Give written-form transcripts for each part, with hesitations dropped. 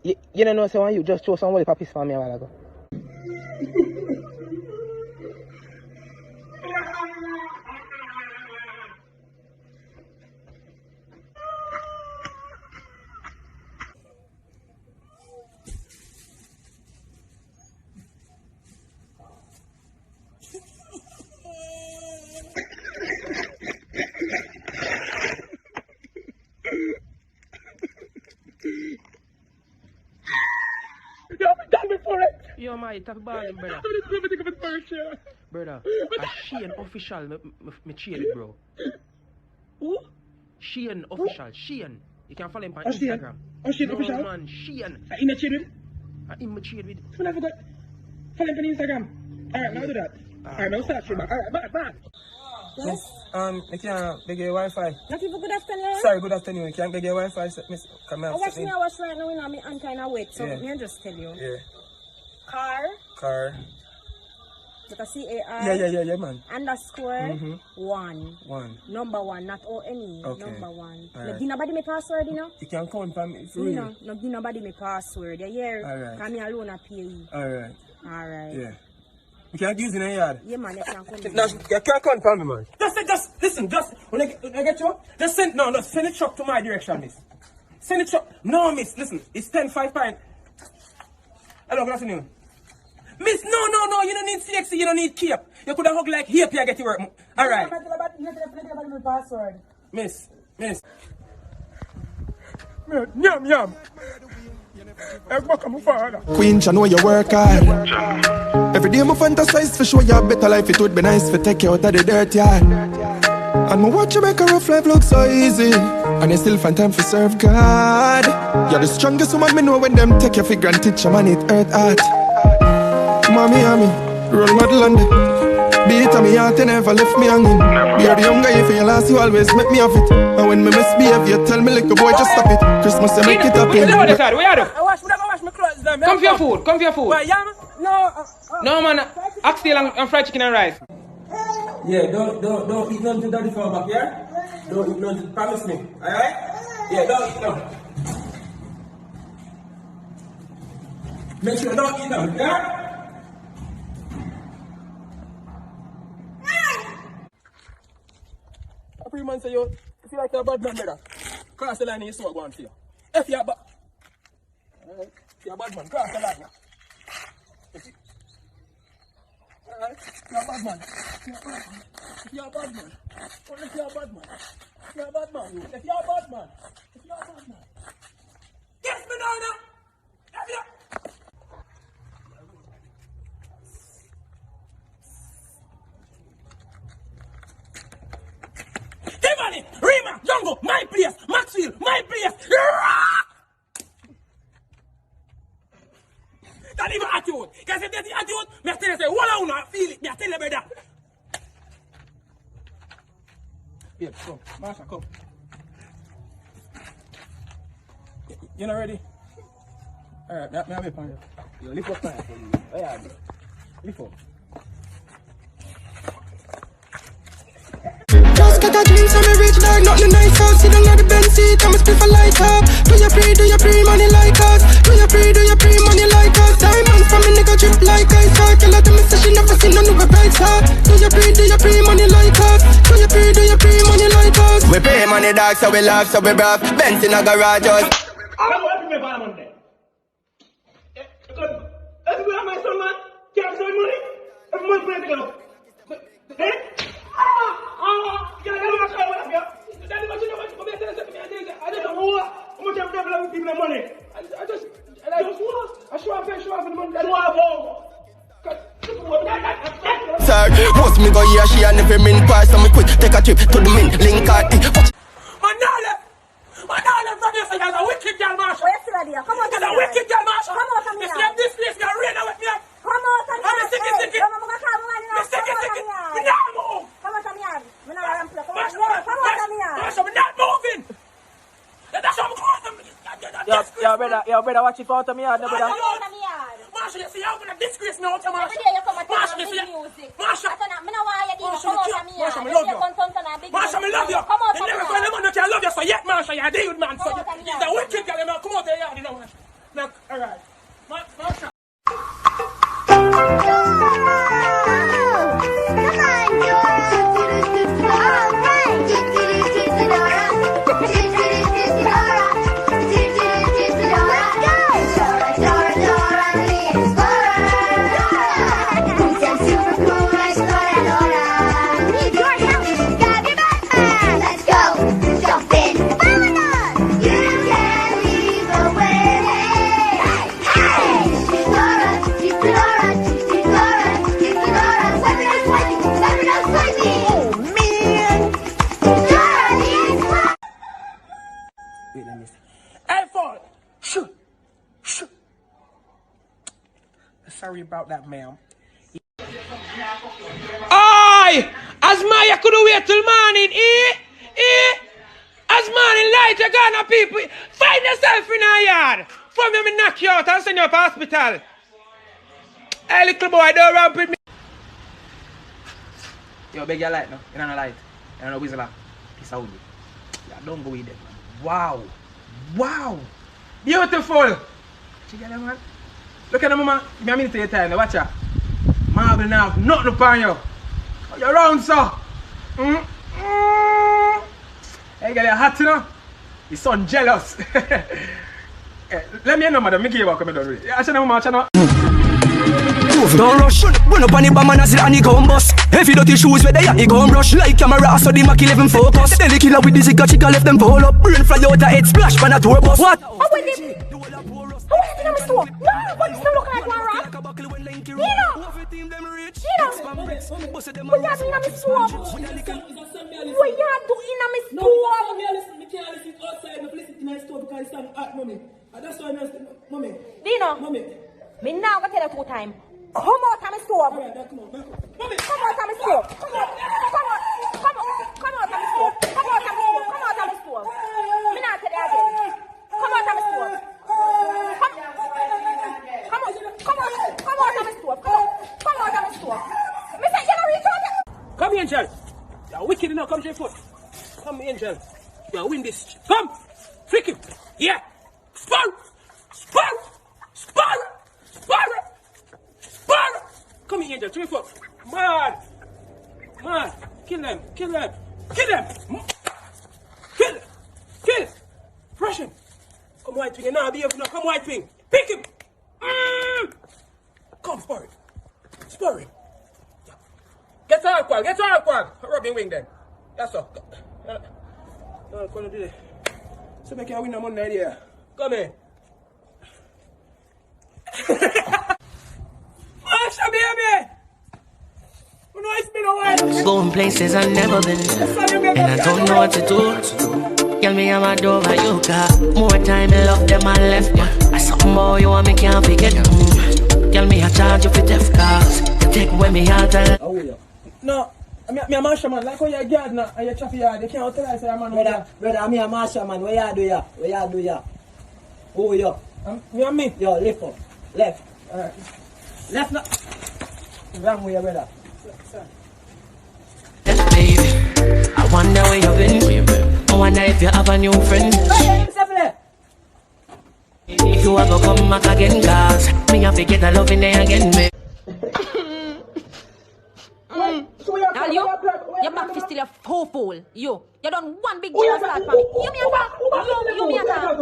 You don't know someone you just throw some wally piss for me a while ago. Yo, man, you talk balling, brother. Brother, a Shein official, me cheer it, bro. Who? Shein official, Shein. You can follow him on Shein? Instagram. Shein no, official? Man, Shein. In the cheer with? In my cheer with. So I forgot. Follow him on Instagram. Alright, now do that. Alright, now start back. Alright, back. Miss, I can't beg your Wi-Fi. Not even good afternoon. Sorry, good afternoon. You can't beg your Wi-Fi, miss. Come here. I watch right now, I'm kind of wet, so Yeah. me just tell you. Yeah. Car. Like a CAR. Yeah, man. Underscore. 1. 1. Number 1, not O-N-E. Okay. Number 1. Alright. No, give nobody my password, you know? You can count for me for You real. know, no give nobody my password. You hear? Alright. Come here alone at PE. Alright. Alright. Yeah. You can't use it in the yard. Yeah, man, you can't come in. No, you can't count for me, man. Listen, when I get you, just send the truck to my direction, miss. Send the truck. No, miss, listen, it's 10-5 pint. Hello, good afternoon. Miss, no, you don't need CXC, you don't need cape. You could have hug like here, I get you work. Alright. Password. Miss. Yum. Queen, you know you work hard. Every day I fantasize for show you a better life. It would be nice to take you out of the dirt yard. And I watch you make a rough life look so easy. And you still find time to serve God. You're the strongest woman me know when them take you for granted. Your man it hurt heart. Mommy, role model on the beat of me heart, you never left me hanging. You're the young guy, for your last, you always make me have it. And when me misbehave, you tell me like a boy, just stop it. Christmas, you make it happen. Where you do? I wash my clothes then. Come for your food. Why, yeah, man? No. No, man, oxtail and fried chicken and rice. Yeah, don't eat nothing dirty for back, yeah? Don't eat nothing, promise me, alright? Yeah, don't eat nothing. Make sure don't eat nothing, yeah? A free man say, yo, if you like a bad man, brother, cross the line and you saw go on for you. If you're a bad, alright? If you're a bad man, cross the line now. Alright? You're a bad man. You're a bad man. Only if you're a bad man. You're a bad man. If you're a bad man. If you're a bad man. Yes, me now. If you're... Tiffany, Rima, Jungle, my place, Maxfield, my place. Don't even attitude. Because if there's the attitude, me tell you say, walla una feel it. Me tell you brother. Yeah, come, Marsha, come. You not ready? Alright, me have a pan. You lift up pan for you. Oh yeah, lift up. Just got a glimpse of me rich dog, not the nice house. Sit down on the bench seat, I'ma split for light up. Do you pre, money like us? Do you pre, money like us? Diamonds from me nigga drip like ice. Tell her to me say she never seen no new bright star. Do you pre, money like us? Do you pre, money like us? We pay money dog, so we laugh, so we bruv. Benz in a garage house. My son, man, can't spend money. Every month, play together. Eh? I don't know how much I'm giving people the money. I show off the money. Sir, most me go here, she and every min pass. So me quick take a trip to the min, link her. Manala from your side, that's a wicked girl, Marsha. Where's Claudia? Come on, That's a wicked girl, Marsha. Come on, come If here. you have this place, you're ready with me. Come on, come I'm here. sticky. Come on, come here. Sticky. Come We not move. on, come here. We're not around. Come on, Marsha, come here. Marsha, we're not moving. That's what I'm calling. brother, watch it for out of me yard, brother. Marsha, you see how I'm going to disgrace me out of Marsha? Every day you come and Marsha, take you see big music. Marsha, I know why you did. Marsha, Come you on, cute. come here. Marsha, me love you. Marsha, me love you. Come on, You never find a man that can love you, so yet, Marsha, you're a dude, man. So Come on, come the here. wicked girl, you know, come out there, you know, Marsha. Now, alright. Marsha. Hey, fall. Shoo. Sorry about that, ma'am. Oi! As Maya could wait till morning, As morning light, you gonna people. Find yourself in a yard. From me knock you out and send you up hospital. Hey, little boy, don't ramp with me. Yo, beg your light now. You don't know light. You don't know whistle. Piece of wood. Yeah, don't go with them, man. Wow. Beautiful. Check it out, man. Look at them, mama. Give me a minute of your time. Now, watch out. Marble now. Nothing upon you. You're round, sir. Hey, girl, you're hot, you know? The son jealous. Let me know, madam. Me give you a come down with it. I know, mama. Don't rush, run up on the bomb and and he gun bust. Heavy dirty shoes where they at, he gun rush. Like camera, so the Mac 11 focus. Then the killer with the zika chica left them pull up. Brain fly out, head splash, man a tour bus. What? How is it? How is it in my store? No, but it's not looking like one rock. Nino! What you doing in my store? What you doing in my store? No, me can't listen outside. Me listen in my store because it's hot, mommy. That's why I'm mommy. Dino, Mommy. me now gonna tell you 2 times. Come out of my store. Alright, now come on. Mommy. Come out of my store. Come out of my store. Come out of my store. Me not tell you again. Come out of my store. Come out of my store. Come out of my store. Me say you don't reach out. Come here, Angel. You're wicked enough. Come to your foot. Come, Angel. You'll win this. Come. Flick him. Yeah. Spar. Come here, Angel. To your foot. Man. Kill them. Kill. Rush him. Come, White Wing. Now behave now. Come, White Wing. Pick him. Come, spar him. Get to Quag. Rub your wing then. That's all. No, come do it. So make you win the money idea. Come here. Marsha, baby! You know it's been a while. Going places I've never been, and I don't know what to do. Tell me I'm a Dover, you got more time, I love them, I left you. I something more you want me can't forget. Tell me I charge you for death cars. Take away me heart and... How are you? No, I'm a Marsha man, like how you're a gardener and you're traffic yard, you can't tell us I'm a man. Brother, I'm a Marsha man, where you do ya? Who are you? Me and me? Yo, lift up. Left. Alright. Left now. Wrong way, brother. Baby, I wonder where you've been. I wonder if you have a new friend. If you ever come back again, cause me have to get a love in there again, baby. Now your back fist still a fool. You done one big deal start for me. You me attack. You me attack.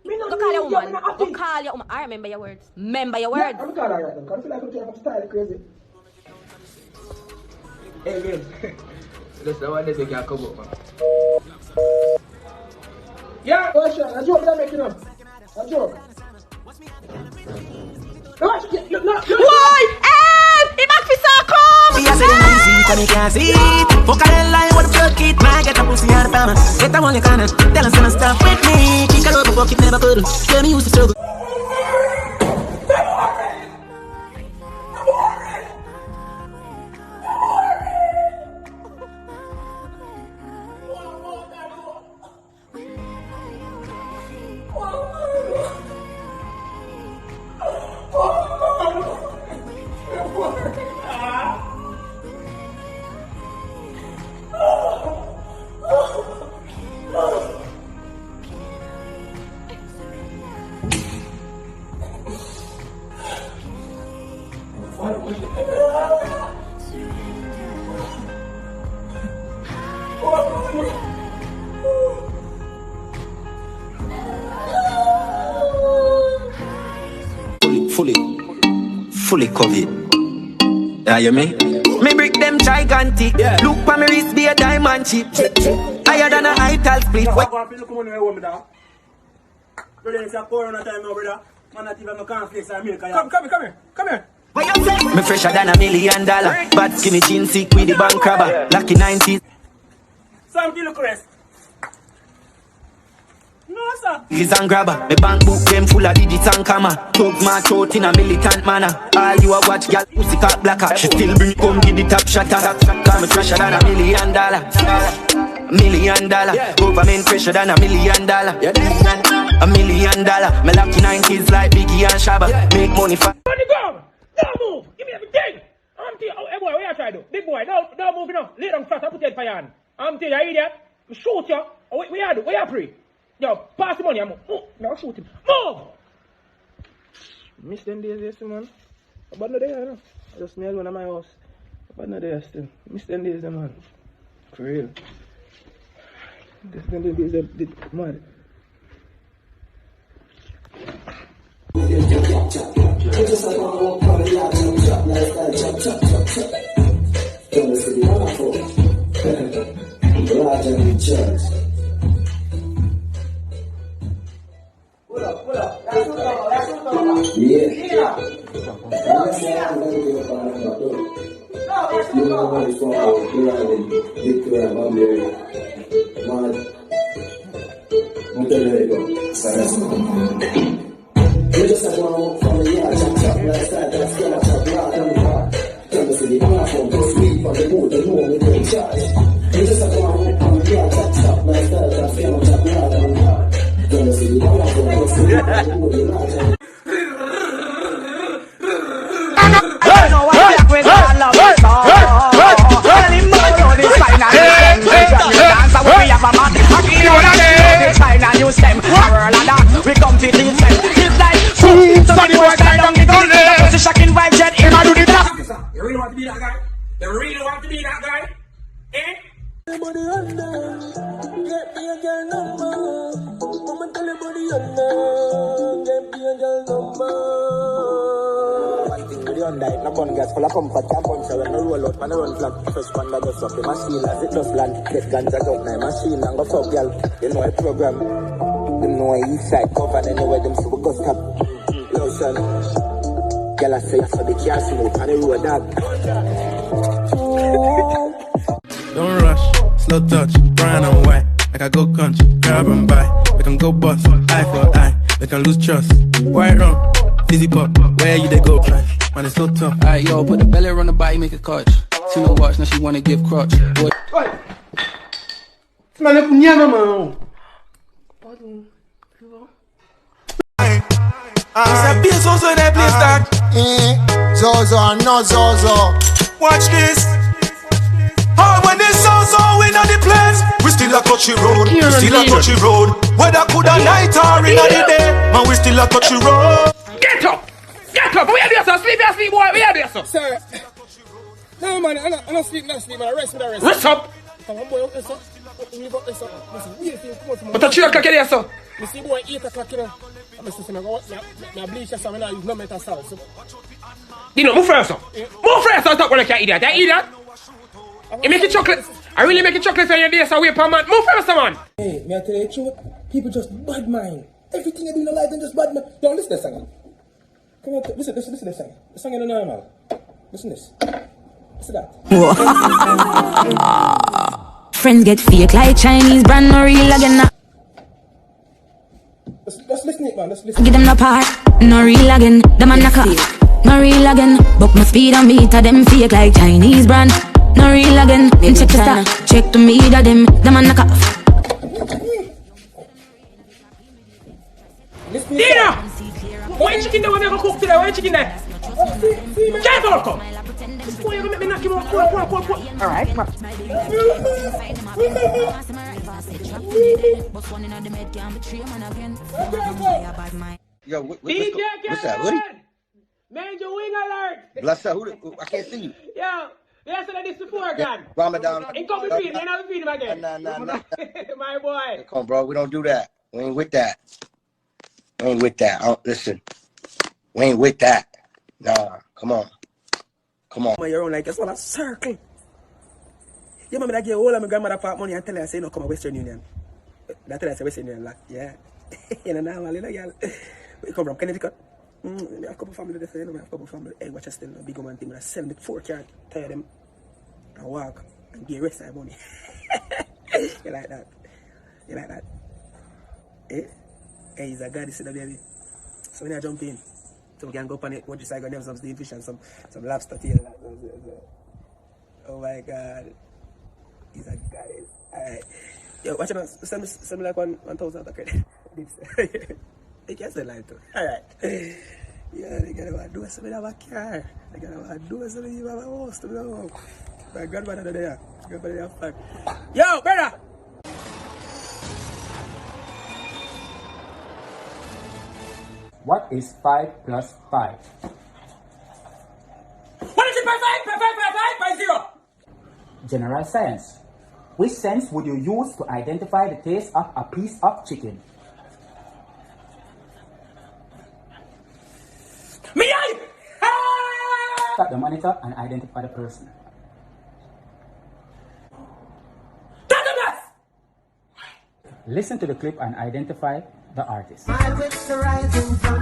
Go call your woman. Go call your woman. I remember your words. Remember your words. I'm calling her right now. Because I feel like I'm trying to style crazy. Hey, man. Listen, one day they can come up, man. Yeah, oh, sure. A joke that making up. A joke. Why? He back fist so come. Me I say them easy, cause me can't see it. Fuck a hell line, what the fuck it? Man, get a pussy out of power. Get the one you can. Tell us some stuff with me. Kick her over, fuck it, never could. Tell me used to struggle. Fully covered. Yeah, you me? Me brick them gigantic. Yeah. Look for me wrist be a diamond chip. Higher than a Ital split. Look money where me da. Brother, it's a corona time now, brother. Man, not even my cornflakes or milk. Come here. Me fresher than $1 million. Bad skinny jeans sick with the bank crabber. Lucky 90s. Sam, you look rest. No, sir. He's and grabber. Me bank book them full of digits and comma. Talk my throat in a militant manner. All you a watch, girl, pussy cat blacker. She still bring come give the top shatter. Call me fresher than $1 million. $1 million. Government fresher than $1 million. $1 million. Me lucky 90s like Biggie and Shabba. Make money for. On the ground! Don't move! Give me everything! I'm telling you, hey boy, what you try to do? Big boy, don't move enough. Lay down flat and put your head for your hand. I'm telling you, idiot. Shoot you. What you do? What you pray? Yo, pass the money and move. Now shoot him. Move! Miss them days yesterday, man. But no there, you know. I just me alone at my house. But no there still. Miss them days, man. For real. This them days, they mad. You know a program. You know a east side cover anyway them so we go stop. Lotion. Girl I say so they can't smoke on the road dog. Don't rush, slow touch, brown and white. Like I go country, grab and buy. We can go bust, eye for eye. We can lose trust. White rum, fizzy pop, where you they go? Man, it's so tough. Alright, yo, put the belly on the body, make a catch. She no watch, now she wanna give crotch. Boy. Esse maluco minha mamão. Say Zozo in that place that. Zozo, no Zozo. Watch this. Oh, when this Zozo in on the place, we still a touchy road. We still a touchy road. Whether could a night or in the day, man, we still a touchy road. Get up! Get up! Where are you, sir? Sleep, boy. Where are you, sir? Sir. No, man, I'm not sleep, man. I rest. Rest up! Come on, boy, rest up. But the 3 o'clock here, sir. You see, boy, 8 o'clock, you know. I'm just saying, I bleach this time, I use no metal salt. You know, move first, sir. Move first, I'll talk when I can't idiot. That idiot. You make it chocolate. I really make it chocolate on your day, so wait, man. Move first, man. Hey, may I tell you the truth? People just bad mind. Everything you do in life, they just bad mind. Don't listen to this song. Come here, listen to this song. The song is normal. Listen to this. Listen to that. Friends get fake like Chinese brand, no real again. Just listen to it, man. Just listen. Give them the part, no real again. The man knock off, no real again. But my speed and meter them fake like Chinese brand, no real again. Check the star, check the meter them. The man knock off. Dina! Why chicken there when you go cook today? Why chicken there? Get out, come! Before you make me knock him out, cool. Alright, man. Yo, what's that, Woody? Major wing alert. Bless up. I can't see you. Yo, yes, I this before again. Ramadan. It come between me and I'll feed him again. Nah. My boy. Come on, bro. We don't do that. We ain't with that. Listen. We ain't with that. Nah, come on. You're on like it's all a circle. You remember that girl all of my grandmother part money and tell her I say no come to Western Union. That tell her I say Western Union like yeah. You know now little girl. We come from Connecticut. I have a couple family there, you know, I have a couple family. Hey, watch us still, a big man thing, but I sell the 4 car, tire them, and walk, and get rest of the money. You like that? Eh? Hey, he's a god, this is the baby. So when I jump in, so we can go up on it, what you say, I got them some steam fish and some lobster tail. Oh my god. He's a goddess. Alright. Yo, watch out, send me like 1,000 credit. You can sell life too. Alright. Yeah, they gotta do something of a car. They gotta do something of a house to know. My grandmother there. Grandmother there. Yo, brother! What is 5 plus 5? What is it by 0? General science. Which sense would you use to identify the taste of a piece of chicken? Me! Tap the monitor and identify the person. Listen to the clip and identify the artist. My wits are rising from